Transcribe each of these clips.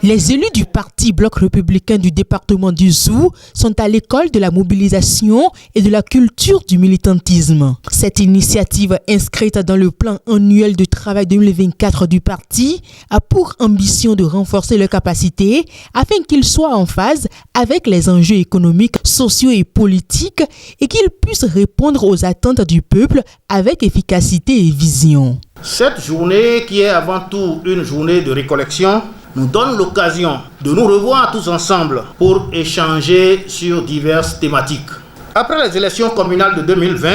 Les élus du Parti Bloc républicain du département du Zou sont à l'école de la mobilisation et de la culture du militantisme. Cette initiative inscrite dans le plan annuel de travail 2024 du parti a pour ambition de renforcer leurs capacités afin qu'ils soient en phase avec les enjeux économiques, sociaux et politiques et qu'ils puissent répondre aux attentes du peuple avec efficacité et vision. Cette journée, qui est avant tout une journée de récollection, nous donne l'occasion de nous revoir tous ensemble pour échanger sur diverses thématiques. Après les élections communales de 2020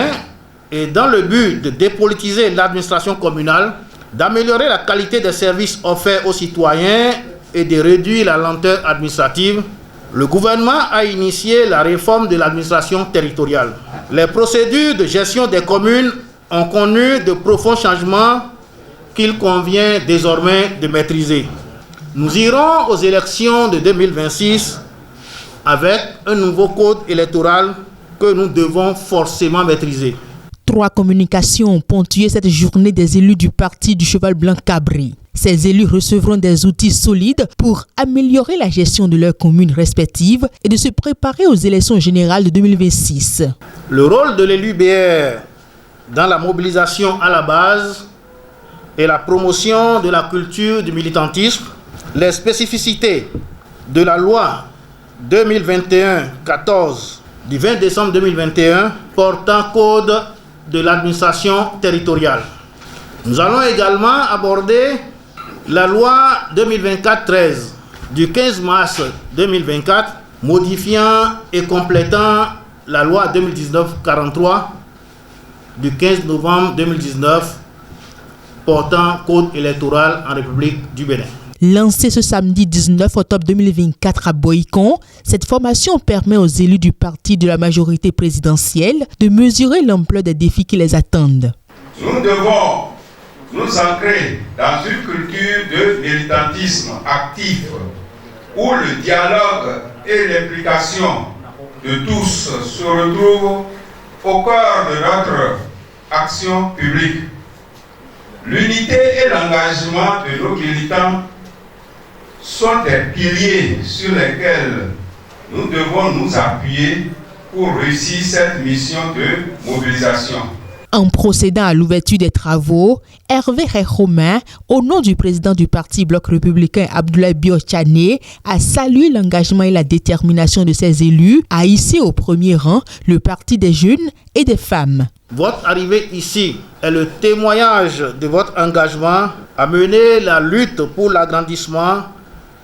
et dans le but de dépolitiser l'administration communale, d'améliorer la qualité des services offerts aux citoyens et de réduire la lenteur administrative, le gouvernement a initié la réforme de l'administration territoriale. Les procédures de gestion des communes ont connu de profonds changements qu'il convient désormais de maîtriser. Nous irons aux élections de 2026 avec un nouveau code électoral que nous devons forcément maîtriser. 3 communications ont ponctué cette journée des élus du parti du Cheval Blanc Cabri. Ces élus recevront des outils solides pour améliorer la gestion de leurs communes respectives et de se préparer aux élections générales de 2026. Le rôle de l'élu BR dans la mobilisation à la base et la promotion de la culture du militantisme, les spécificités de la loi 2021-14 du 20 décembre 2021 portant code de l'administration territoriale. Nous allons également aborder la loi 2024-13 du 15 mars 2024 modifiant et complétant la loi 2019-43 du 15 novembre 2019 portant code électoral en République du Bénin. Lancée ce samedi 19 octobre 2024 à Boïcon, cette formation permet aux élus du parti de la majorité présidentielle de mesurer l'ampleur des défis qui les attendent. Nous devons nous ancrer dans une culture de militantisme actif où le dialogue et l'implication de tous se retrouvent au cœur de notre action publique. L'unité et l'engagement de nos militants sont des piliers sur lesquels nous devons nous appuyer pour réussir cette mission de mobilisation. En procédant à l'ouverture des travaux, Hervé Romain, au nom du président du Parti Bloc républicain Abdoulaye Bio-Tchané, a salué l'engagement et la détermination de ses élus à hisser au premier rang le Parti des jeunes et des femmes. Votre arrivée ici est le témoignage de votre engagement à mener la lutte pour l'agrandissement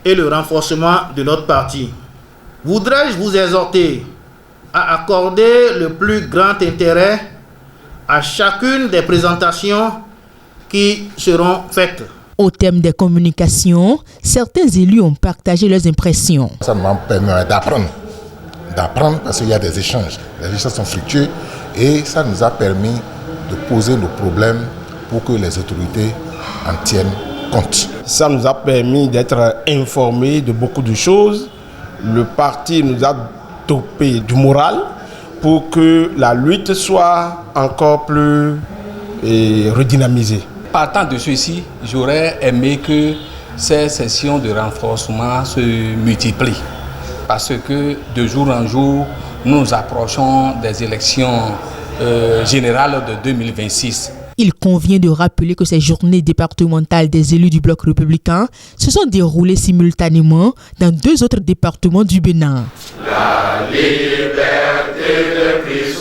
et le renforcement de notre parti. Voudrais-je vous exhorter à accorder le plus grand intérêt à chacune des présentations qui seront faites. Au thème des communications, certains élus ont partagé leurs impressions. Ça nous permet d'apprendre parce qu'il y a des échanges. Les échanges sont fructueux et ça nous a permis de poser nos problèmes pour que les autorités en tiennent compte. Ça nous a permis d'être informés de beaucoup de choses. Le parti nous a dopé du moral pour que la lutte soit encore plus redynamisée. Partant de ceci, j'aurais aimé que ces sessions de renforcement se multiplient. Parce que de jour en jour, nous nous approchons des élections générales de 2026. Il convient de rappeler que ces journées départementales des élus du Bloc républicain se sont déroulées simultanément dans 2 autres départements du Bénin. La liberté de Christ